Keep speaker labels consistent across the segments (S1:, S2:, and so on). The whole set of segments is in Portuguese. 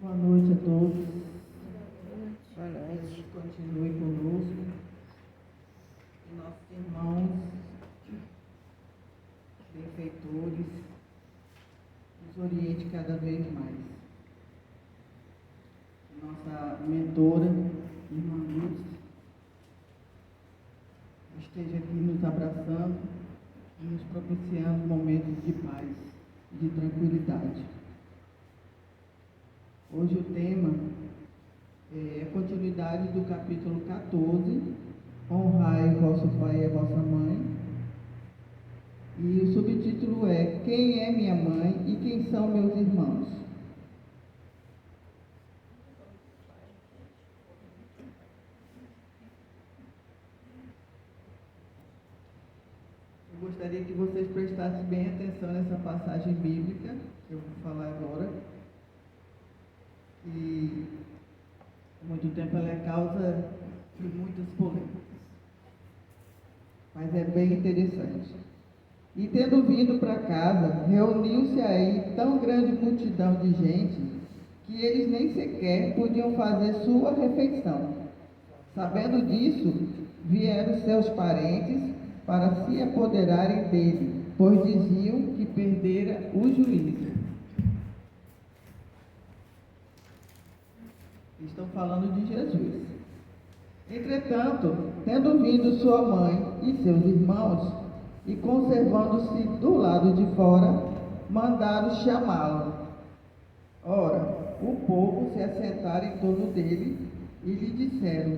S1: Boa noite a todos.
S2: Boa noite.
S1: Jesus continue conosco. E nossos irmãos, benfeitores, nos oriente cada vez mais. Nossa mentora, irmã Luz, esteja aqui nos abraçando e nos propiciando momentos de paz, de tranquilidade. Hoje o tema é a continuidade do capítulo 14, honrai vosso pai e vossa mãe. E o subtítulo é Quem é minha mãe e quem são meus irmãos? Eu gostaria que vocês prestassem bem atenção nessa passagem bíblica que eu vou falar agora. E há muito tempo ela é causa de muitas polêmicas, mas é bem interessante. E tendo vindo para casa, reuniu-se aí tão grande multidão de gente que eles nem sequer podiam fazer sua refeição. Sabendo disso, vieram seus parentes para se apoderarem dele, pois diziam que perdera o juízo. Estão falando de Jesus. Entretanto, tendo vindo sua mãe e seus irmãos, e conservando-se do lado de fora, mandaram chamá-lo. Ora, o povo se assentaram em torno dele e lhe disseram: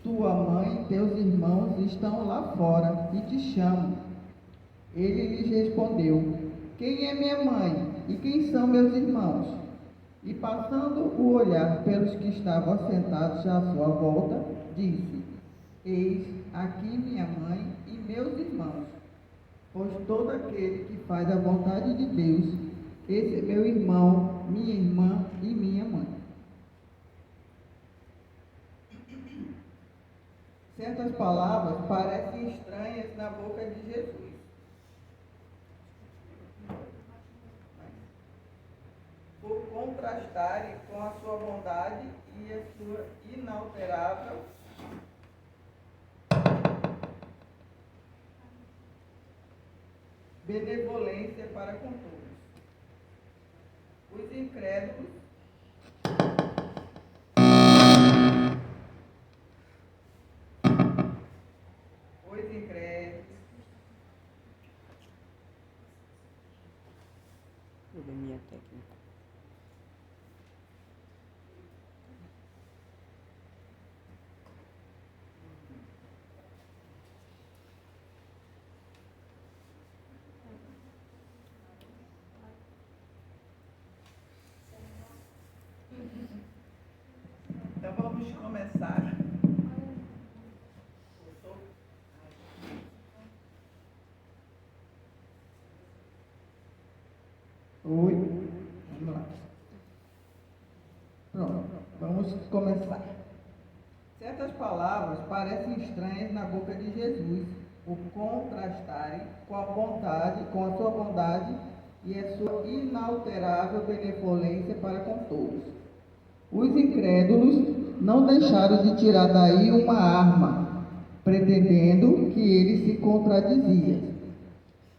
S1: Tua mãe e teus irmãos estão lá fora e te chamam. Ele lhes respondeu: Quem é minha mãe e quem são meus irmãos? E passando o olhar pelos que estavam assentados à sua volta, disse: Eis aqui minha mãe e meus irmãos. Pois todo aquele que faz a vontade de Deus, esse é meu irmão, minha irmã e minha mãe. Certas palavras parecem estranhas na boca de Jesus. Por contrastarem com a sua bondade e a sua inalterável benevolência para com todos. Os incrédulos
S2: Probleminha técnica.
S1: Então vamos começar. Oi, vamos lá. Pronto, vamos começar. Certas palavras parecem estranhas na boca de Jesus, por contrastarem com a sua bondade e a sua inalterável benevolência para com todos. Os incrédulos não deixaram de tirar daí uma arma, pretendendo que ele se contradizia.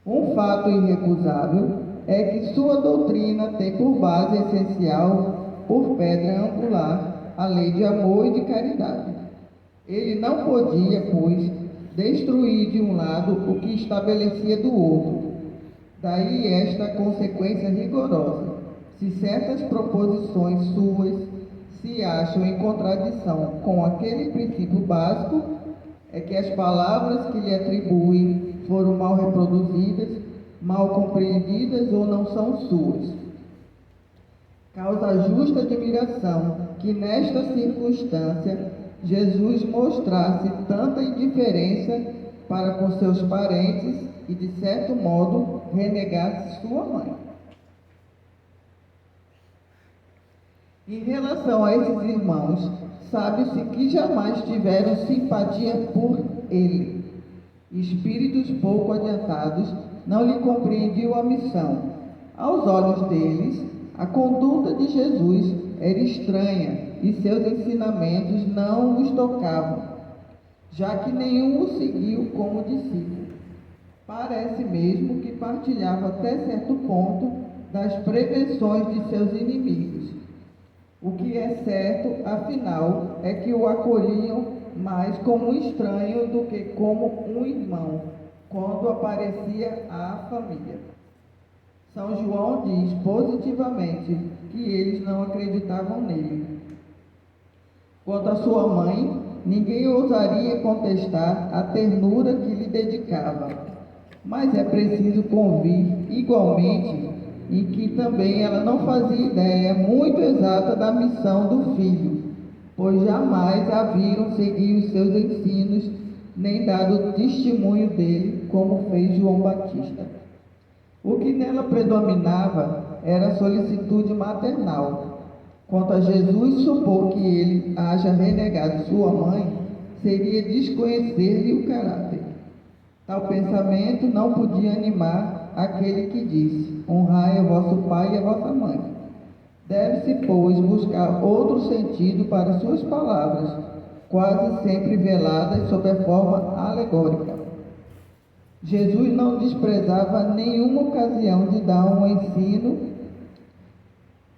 S1: Um fato irrecusável é que sua doutrina tem por base essencial, por pedra angular, a lei de amor e de caridade. Ele não podia, pois, destruir de um lado o que estabelecia do outro. Daí esta consequência rigorosa: se certas proposições suas se acham em contradição com aquele princípio básico, é que as palavras que lhe atribuem foram mal reproduzidas, mal compreendidas ou não são suas. Causa justa admiração que nesta circunstância Jesus mostrasse tanta indiferença para com seus parentes e, de certo modo, renegasse sua mãe. Em relação a esses irmãos, sabe-se que jamais tiveram simpatia por ele. Espíritos pouco adiantados não lhe compreendiam a missão. Aos olhos deles, a conduta de Jesus era estranha e seus ensinamentos não os tocavam, já que nenhum o seguiu como discípulo. Parece mesmo que partilhava até certo ponto das prevenções de seus inimigos. O que é certo, afinal, é que o acolhiam mais como um estranho do que como um irmão, quando aparecia à família. São João diz positivamente que eles não acreditavam nele. Quanto à sua mãe, ninguém ousaria contestar a ternura que lhe dedicava. Mas é preciso convir, igualmente, em que também ela não fazia ideia muito exata da missão do filho, pois jamais a viram seguir os seus ensinos, nem dado testemunho dele, como fez João Batista. O que nela predominava era a solicitude maternal. Quanto a Jesus, supor que ele haja renegado sua mãe, seria desconhecer-lhe o caráter. Tal pensamento não podia animar aquele que disse: honrai a vosso pai e a vossa mãe. Deve-se, pois, buscar outro sentido para suas palavras, quase sempre veladas sob a forma alegórica. Jesus não desprezava nenhuma ocasião de dar um ensino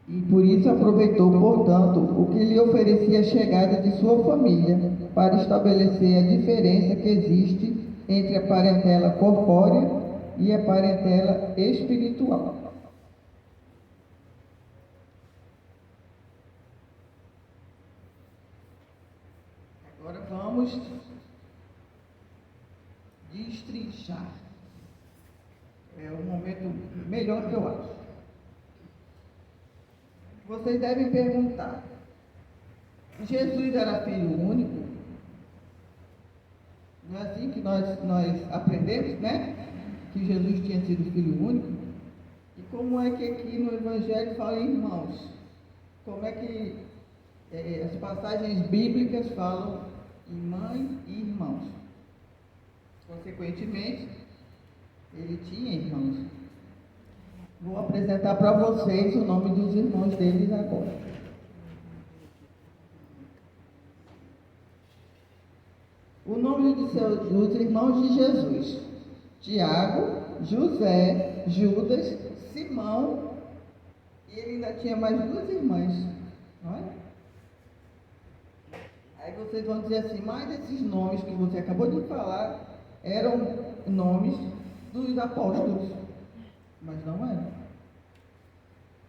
S1: e por isso aproveitou, portanto, o que lhe oferecia a chegada de sua família para estabelecer a diferença que existe entre a parentela corpórea e a parentela espiritual. Agora vamos destrinchar. É o momento melhor que eu acho. Vocês devem perguntar: Jesus era filho único? Não é assim que nós aprendemos, né? Que Jesus tinha sido filho único? E como é que aqui no Evangelho fala em irmãos? Como é que as passagens bíblicas falam em mãe e irmãos? Consequentemente, ele tinha irmãos. Vou apresentar para vocês o nome dos irmãos deles agora. O nome dos irmãos de Jesus: Tiago, José, Judas, Simão, e ele ainda tinha mais duas irmãs, não é? Aí vocês vão dizer assim: mas esses nomes que você acabou de falar eram nomes dos apóstolos. Mas não eram.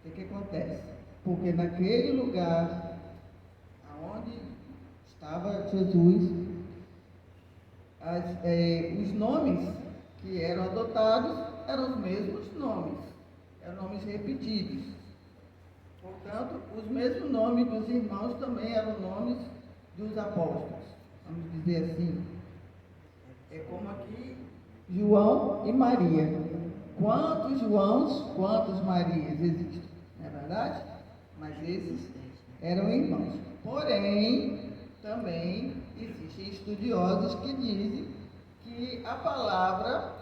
S1: O que acontece? Porque naquele lugar onde estava Jesus, os nomes que eram adotados eram os mesmos nomes, eram nomes repetidos. Portanto, os mesmos nomes dos irmãos também eram nomes dos apóstolos. Vamos dizer assim. É como aqui João e Maria. Quantos Joãos, quantos Marias existem? Não é verdade? Mas esses eram irmãos. Porém, também existem estudiosos que dizem que a palavra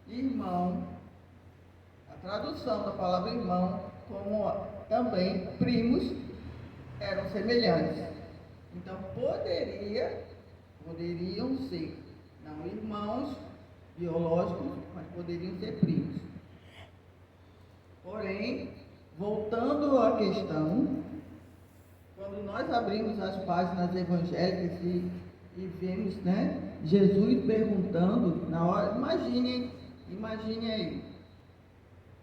S1: irmão, a tradução da palavra irmão, como também primos, eram semelhantes. Então, poderiam ser, não irmãos biológicos, mas poderiam ser primos. Porém, voltando à questão, quando nós abrimos as páginas evangélicas e vemos, né, Jesus perguntando, na hora, imagine aí,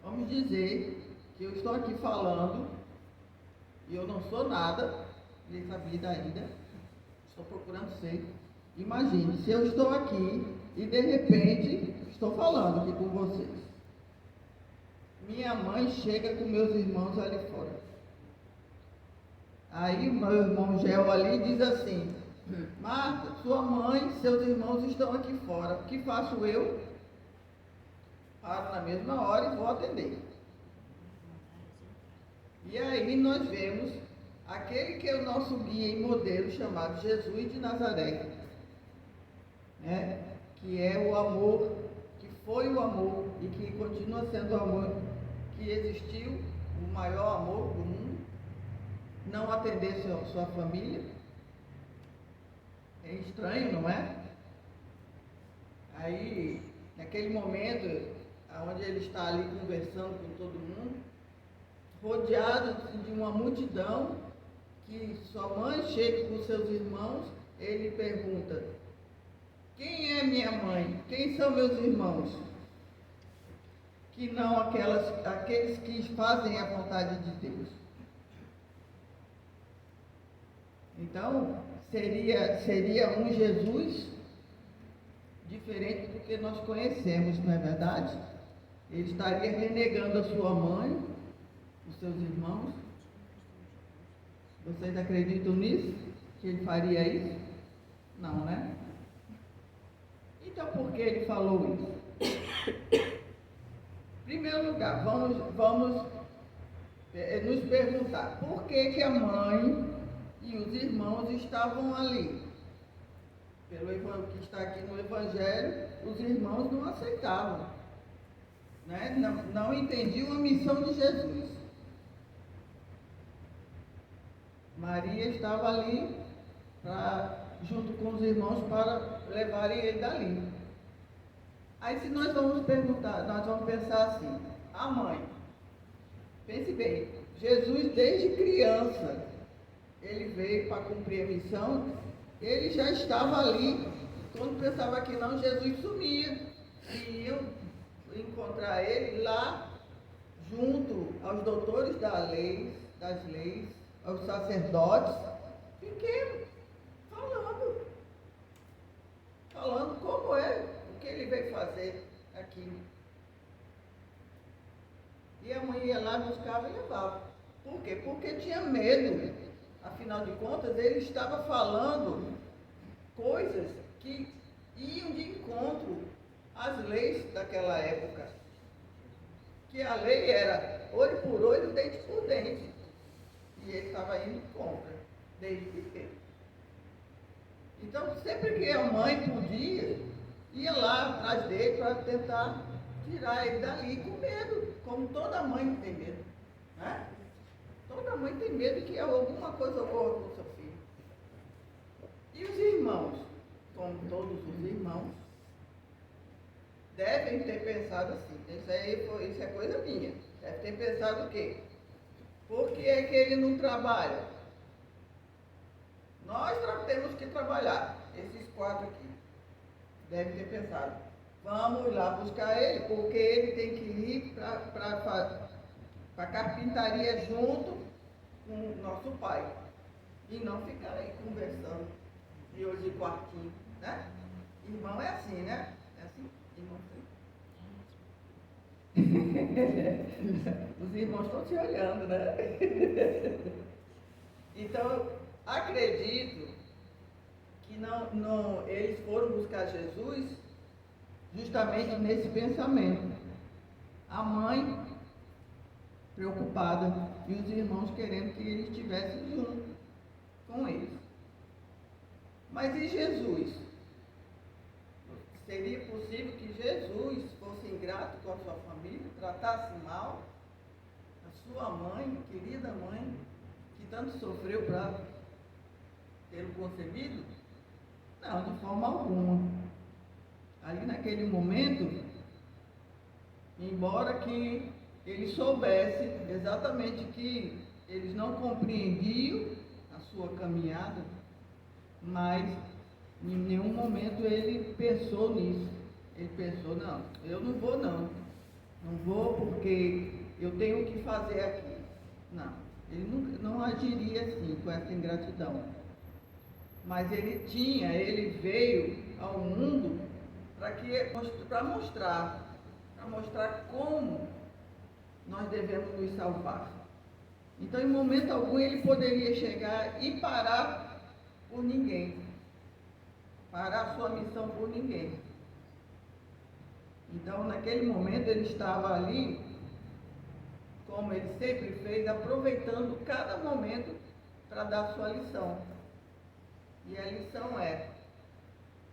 S1: vamos dizer que eu estou aqui falando e eu não sou nada nessa vida ainda, estou procurando ser. Imagine, se eu estou aqui e de repente estou falando aqui com vocês. Minha mãe chega com meus irmãos ali fora. Aí meu irmão Gel ali diz assim: Marta, sua mãe e seus irmãos estão aqui fora. O que faço eu? Paro na mesma hora e vou atender. E aí nós vemos aquele que é o nosso guia e modelo, chamado Jesus de Nazaré, né? Que é o amor, que foi o amor e que continua sendo o amor que existiu, o maior amor do mundo. não atender sua família? É estranho, não é? Aí, naquele momento, onde ele está ali conversando com todo mundo, rodeado de uma multidão, que sua mãe chega com seus irmãos, ele pergunta: quem é minha mãe? Quem são meus irmãos? Que não aqueles que fazem a vontade de Deus. Então, seria um Jesus diferente do que nós conhecemos, não é verdade? Ele estaria renegando a sua mãe, os seus irmãos. Vocês acreditam nisso? Que ele faria isso? Não, né? Então, por que ele falou isso? Em primeiro lugar, vamos nos perguntar por que a mãe e os irmãos estavam ali. Pelo que está aqui no Evangelho, os irmãos não aceitavam, né? Não entendiam a missão de Jesus. Maria estava ali junto com os irmãos para levarem ele dali. Aí se nós vamos pensar assim, a mãe, pense bem, Jesus desde criança, ele veio para cumprir a missão, ele já estava ali, quando pensava que não, Jesus sumia, e iam encontrar ele lá, junto aos doutores das leis, aos sacerdotes, fiquei falando como é, o que ele veio fazer aqui. E a mãe ia lá, buscava e levava. Por quê? Porque tinha medo. Afinal de contas, ele estava falando coisas que iam de encontro às leis daquela época. Que a lei era olho por olho, dente por dente. E ele estava indo contra, desde pequeno. Então, sempre que a mãe podia, ia lá atrás dele para tentar tirar ele dali com medo, como toda mãe tem medo, né? Toda mãe tem medo que alguma coisa ocorra com o seu filho. E os irmãos, como todos os irmãos, devem ter pensado assim, isso é coisa minha, deve ter pensado o quê? Por que é que ele não trabalha? Nós temos que trabalhar, esses 4 aqui, devem ter pensado, vamos lá buscar ele, porque ele tem que ir para a carpintaria junto com o nosso pai, e não ficar aí conversando, de hoje de quartinho, né? Irmão é assim, né? É assim? Irmão assim. Os irmãos estão se olhando, né? Então, acredito que eles foram buscar Jesus justamente nesse pensamento. A mãe preocupada e os irmãos querendo que ele estivesse junto com eles. Mas e Jesus? Seria possível que Jesus fosse ingrato com a sua família, tratasse mal a sua mãe, querida mãe, que tanto sofreu para tê-lo concebido? Não, de forma alguma. Ali naquele momento, embora que ele soubesse exatamente que eles não compreendiam a sua caminhada, mas em nenhum momento ele pensou nisso. Ele pensou, não, eu não vou não. Não vou porque eu tenho o que fazer aqui. Não, ele não agiria assim, com essa ingratidão. Mas ele veio ao mundo para mostrar como nós devemos nos salvar. Então, em momento algum, ele poderia chegar e parar por ninguém. Parar a sua missão por ninguém. Então, naquele momento, ele estava ali, como ele sempre fez, aproveitando cada momento para dar a sua lição. E a lição é: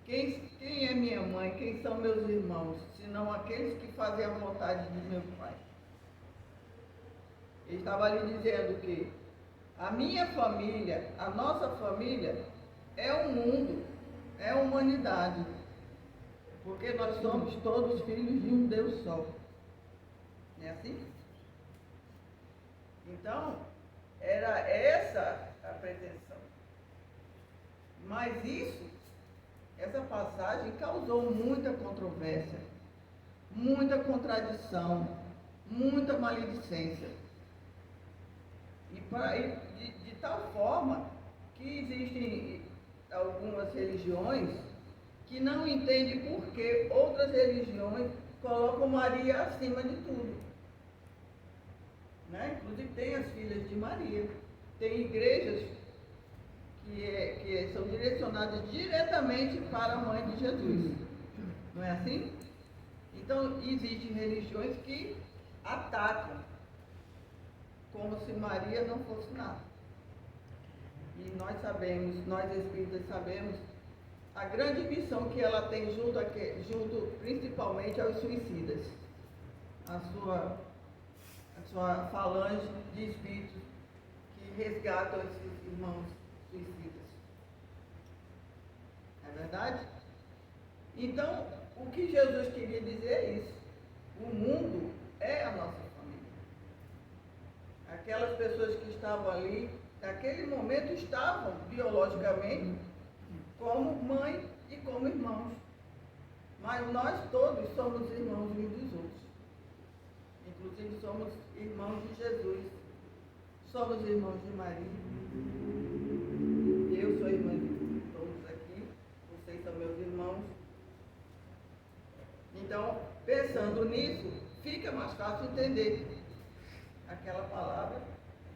S1: quem é minha mãe, quem são meus irmãos, senão aqueles que fazem a vontade de meu Pai? Ele estava ali dizendo que A minha família, a nossa família, é o mundo, é a humanidade. Porque nós somos todos filhos de um Deus só. Não é assim? Então, era essa a pretensão. Mas essa passagem causou muita controvérsia, muita contradição, muita maledicência. E de tal forma que existem algumas religiões que não entendem por que outras religiões colocam Maria acima de tudo. Né? Inclusive tem as filhas de Maria, tem igrejas que são direcionadas diretamente para a mãe de Jesus. Não é assim? Então, existem religiões que atacam, como se Maria não fosse nada. E nós sabemos, nós espíritas sabemos, a grande missão que ela tem junto principalmente aos suicidas. A sua falange de espíritos que resgatam esses irmãos suicidas. É verdade? Então, o que Jesus queria dizer é isso. O mundo é a nossa família. Aquelas pessoas que estavam ali, naquele momento, estavam biologicamente como mãe e como irmãos. Mas nós todos somos irmãos uns dos outros. Inclusive somos irmãos de Jesus. Somos irmãos de Maria. Eu sou irmã de todos aqui. Vocês são meus irmãos. Então, pensando nisso, fica mais fácil entender aquela palavra,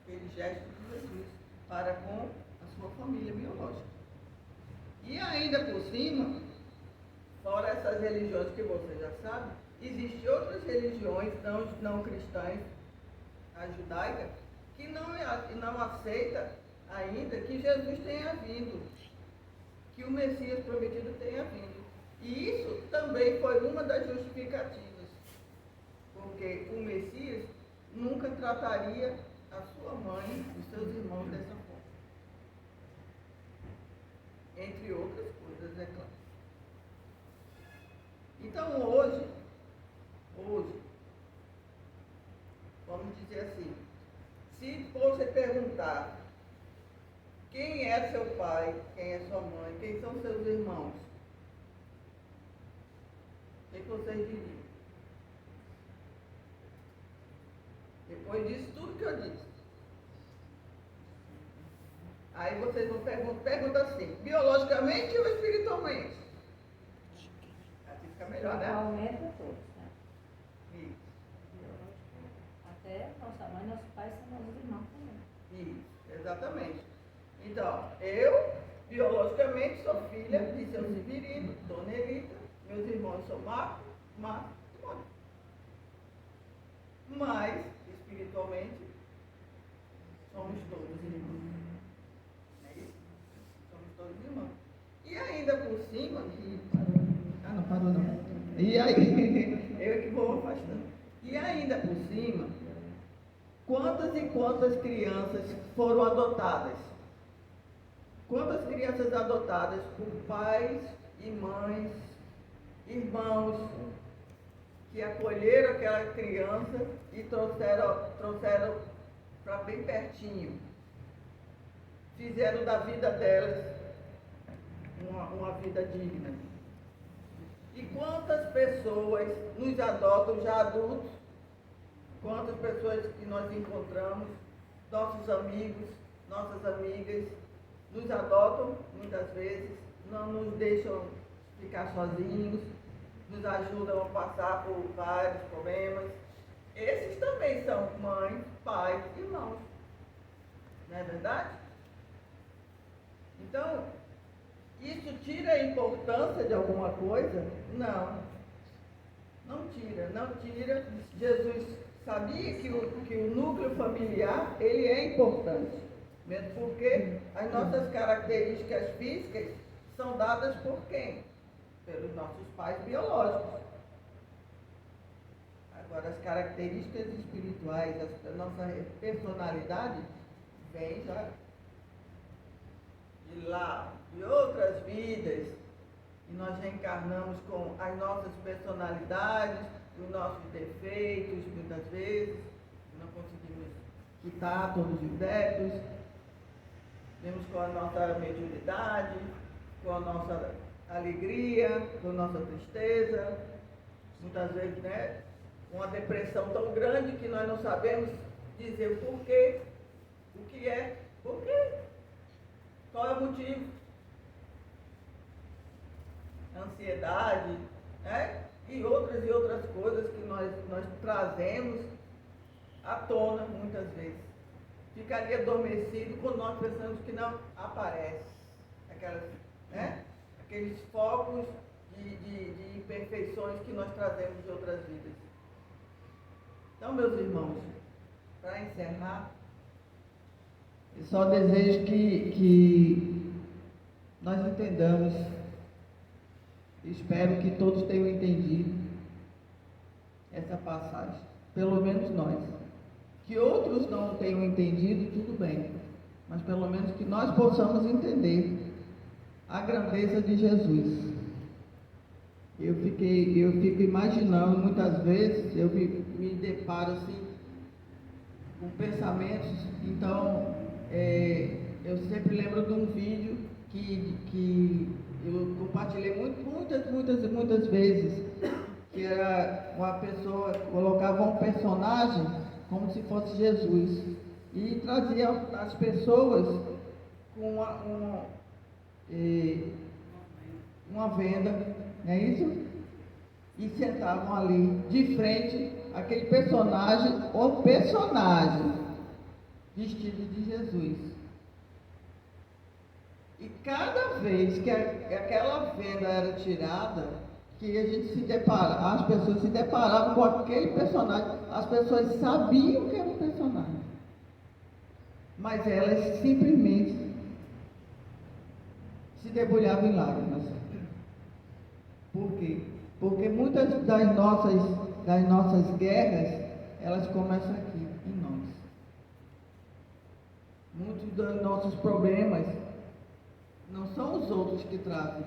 S1: aquele gesto de Jesus para com a sua família biológica. E ainda por cima, fora essas religiões que você já sabe, existem outras religiões não cristãs, a judaica, que não aceita ainda que Jesus tenha vindo, que o Messias prometido tenha vindo. E isso também foi uma das justificativas, porque o Messias nunca trataria a sua mãe e os seus irmãos dessa forma. Entre outras coisas, é claro. Então hoje, vamos dizer assim, se você perguntar quem é seu pai, quem é sua mãe, quem são seus irmãos, o que vocês diriam? Depois disso tudo que eu disse. Aí vocês vão perguntar assim, biologicamente ou espiritualmente? Assim fica melhor, né?
S3: Aumenta todos, né?
S1: Isso.
S3: Até nossa mãe e nossos pais são nossos irmãos também.
S1: Isso, exatamente. Então, eu, biologicamente, sou filha de seu Severino, Dona Elita, meus irmãos são Marco e Mônica. Mas, espiritualmente, somos todos irmãos. Não é isso? Somos todos irmãos. E ainda por cima, não parou não. E aí, eu que vou afastando. E ainda por cima, quantas e quantas crianças foram adotadas? Quantas crianças adotadas por pais e mães, irmãos, que acolheram aquela criança e trouxeram para bem pertinho. Fizeram da vida delas uma vida digna. E quantas pessoas nos adotam já adultos? Quantas pessoas que nós encontramos, nossos amigos, nossas amigas, nos adotam muitas vezes, não nos deixam ficar sozinhos, nos ajudam a passar por vários problemas. Esses também são mães, pais, irmãos. Não é verdade? Então, isso tira a importância de alguma coisa? Não. Não tira, não tira. Jesus sabia que o núcleo familiar, ele é importante. Mesmo porque as nossas características físicas são dadas por quem? Pelos nossos pais biológicos. Agora, as características espirituais, a nossa personalidade, vem já de lá, de outras vidas, e nós reencarnamos com as nossas personalidades, os nossos defeitos, muitas vezes, não conseguimos quitar todos os débitos, vemos com a nossa mediunidade, com a nossa alegria, com a nossa tristeza, muitas vezes, né, uma depressão tão grande que nós não sabemos dizer o porquê, o que é, por quê, qual é o motivo. Ansiedade, né? E outras coisas que nós trazemos à tona muitas vezes. Ficaria adormecido quando nós pensamos que não aparece. Aqueles focos de imperfeições que nós trazemos de outras vidas. Então, meus irmãos, para encerrar, eu só desejo que nós entendamos. Espero que todos tenham entendido essa passagem, pelo menos nós. Que outros não tenham entendido, tudo bem, mas pelo menos que nós possamos entender a grandeza de Jesus. Eu fico imaginando, muitas vezes, eu me deparo assim, com pensamentos, então, eu sempre lembro de um vídeo que eu compartilhei muitas vezes, que era uma pessoa, colocava um personagem como se fosse Jesus, e trazia as pessoas com uma venda, não é isso? E sentavam ali, de frente, aquele personagem, ou personagem, vestido de Jesus. E cada vez que aquela venda era tirada, que a gente as pessoas se deparavam com aquele personagem, as pessoas sabiam que era um personagem, mas elas simplesmente se debulhavam em lágrimas. Por quê? Porque muitas das nossas guerras, elas começam aqui, em nós. Muitos dos nossos problemas não são os outros que trazem,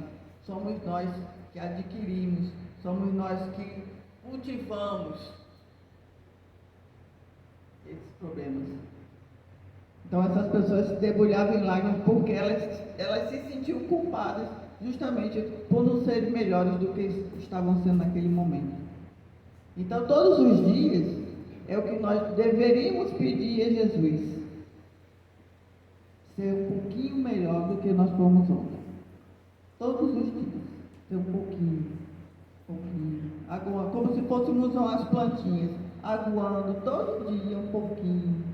S1: somos nós que adquirimos, somos nós que cultivamos esses problemas. Então essas pessoas se debulhavam em lágrimas porque elas se sentiam culpadas justamente por não serem melhores do que estavam sendo naquele momento. Então todos os dias é o que nós deveríamos pedir a Jesus, ser um pouquinho melhor do que nós fomos ontem. Todos os dias, ser um pouquinho. Aguando, como se fôssemos umas plantinhas, aguando todo dia um pouquinho.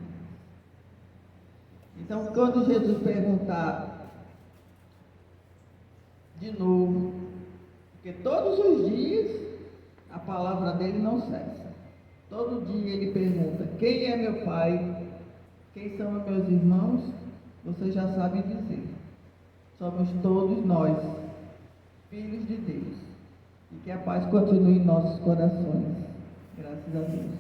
S1: Então, quando Jesus perguntar de novo, porque todos os dias a palavra dele não cessa. Todo dia ele pergunta: quem é meu pai? Quem são os meus irmãos? Você já sabe dizer. Somos todos nós, filhos de Deus. E que a paz continue em nossos corações. Graças a Deus.